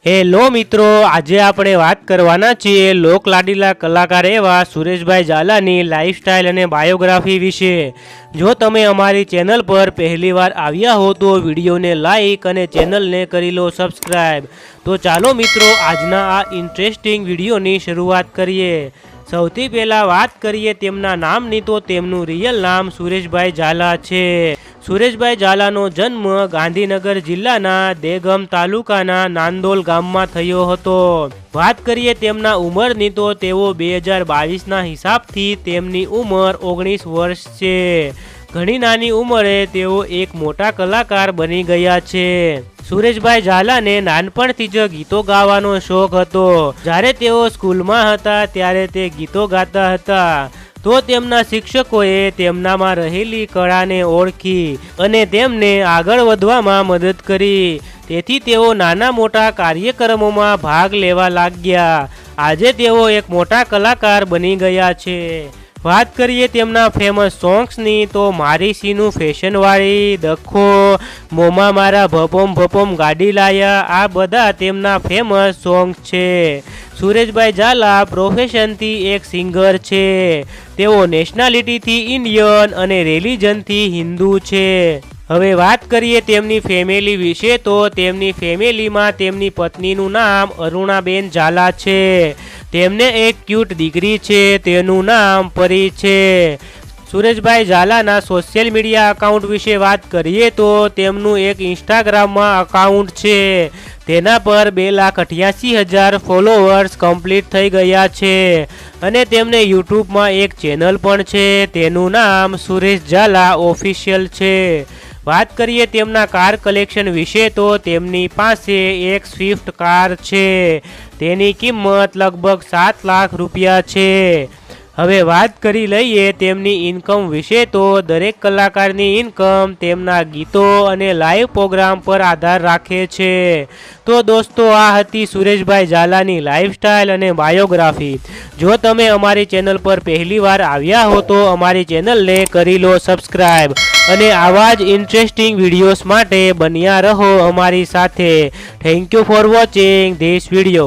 Hello મિત્રો, આજે આપણે વાત કરવાના છીએ લોકલાડીલા કલાકાર એવા સુરેશભાઈ ઝાલાની લાઈફસ્ટાઈલ અને બાયોગ્રાફી વિશે। જો તમે અમારી ચેનલ પર પહેલીવાર આવ્યા હો તો વિડીયોને લાઈક અને ચેનલને કરી લો સબસ્ક્રાઈબ। તો ચાલો મિત્રો, આજના આ ઇન્ટરેસ્ટિંગ વિડીયોની શરૂઆત કરીએ। સૌથી પહેલાં વાત કરીએ તેમના નામની, તો તેમનું રિયલ નામ સુરેશભાઈ ઝાલા છે। સુરેશભાઈ ઝાલાનો જન્મ ગાંધીનગર જિલ્લાના દેગમ તાલુકાના નાંદોલ ગામમાં થયો હતો। વાત કરીએ તેમના ઉંમરની, તો તેઓ 2022ના હિસાબથી તેમની ઉંમર 19 વર્ષ છે। ઘણી નાની ઉંમરે તેઓ એક મોટા કલાકાર બની ગયા છે। સુરેશભાઈ ઝાલાને નાનપણથી જ ગીતો ગાવાનો શોખ હતો। જ્યારે તેઓ સ્કૂલમાં હતા ત્યારે તે ગીતો ગાતા હતા, તો તેમના શિક્ષકોએ તેમનામાં રહેલી કળાને ઓળખી અને તેમને આગળ વધવામાં મદદ કરી। તેથી તેઓ નાના મોટા કાર્યક્રમોમાં ભાગ લેવા લાગ્યા। આજે તેઓ એક મોટા કલાકાર બની ગયા છે। વાત કરીએ તેમના ફેમસ સોંગ્સની, તો મારી સીનું ફેશનવાળી, ડખો, મોમાં મારા ભપોમ ભપોમ ગાડી લાયા, આ બધા તેમના ફેમસ સોંગ્સ છે। સુરેશભાઈ ઝાલા પ્રોફેશનથી એક સિંગર છે। તેઓ નેશનાલિટીથી ઇન્ડિયન અને રિલિજનથી હિન્દુ છે। હવે વાત કરીએ તેમની ફેમિલી વિશે, તો તેમની ફેમિલીમાં તેમની પત્નીનું નામ અરુણાબેન ઝાલા છે। તેમને એક ક્યુટ દીકરી છે, તેનું નામ પરી છે। સુરેશભાઈ ઝાલાના સોશિયલ મીડિયા અકાઉન્ટ વિશે વાત કરીએ તો તેમનું એક ઇન્સ્ટાગ્રામમાં અકાઉન્ટ છે। તેના પર 2,88,000 ફોલોવર્સ કમ્પ્લીટ થઈ ગયા છે અને તેમને યુટ્યુબમાં એક ચેનલ પણ છે, તેનું નામ સુરેશ ઝાલા ઓફિશિયલ છે। વાત કરીએ તેમના કાર કલેક્શન વિશે, તો તેમની પાસે એક સ્વિફ્ટ કાર છે। તેની કિંમત લગભગ 7 લાખ રૂપિયા છે। હવે વાત કરી લઈએ તેમની ઇન્કમ વિશે, તો દરેક કલાકારની ઇન્કમ તેમના ગીતો અને લાઈવ પ્રોગ્રામ પર આધાર રાખે છે। તો દોસ્તો, આ હતી સુરેશભાઈ ઝાલાની લાઈફસ્ટાઈલ અને બાયોગ્રાફી। જો તમે અમારી ચેનલ પર પહેલીવાર આવ્યા હો તો અમારી ચેનલને કરી લો સબસ્ક્રાઈબ અને આવા જ ઇન્ટરેસ્ટિંગ વિડીયોઝ માટે બન્યા રહો અમારી સાથે। Thank you for watching this video.